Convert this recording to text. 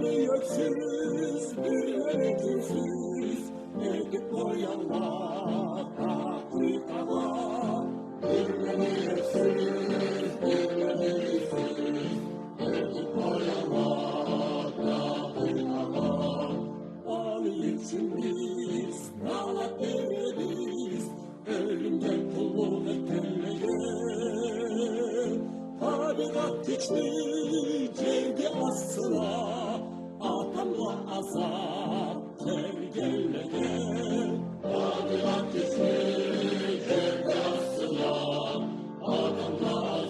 Göksüz, bir günsüz, edip boyama, kıytama. Bir göksüz, bir günsüz, edip boyama, kıytama. Onun için biz nalat veririz, ölümden kulluk etmeye. Tabiat içti, cengi asla, atamla azap tergeleye. Tabiat ismi cengi asla, atamla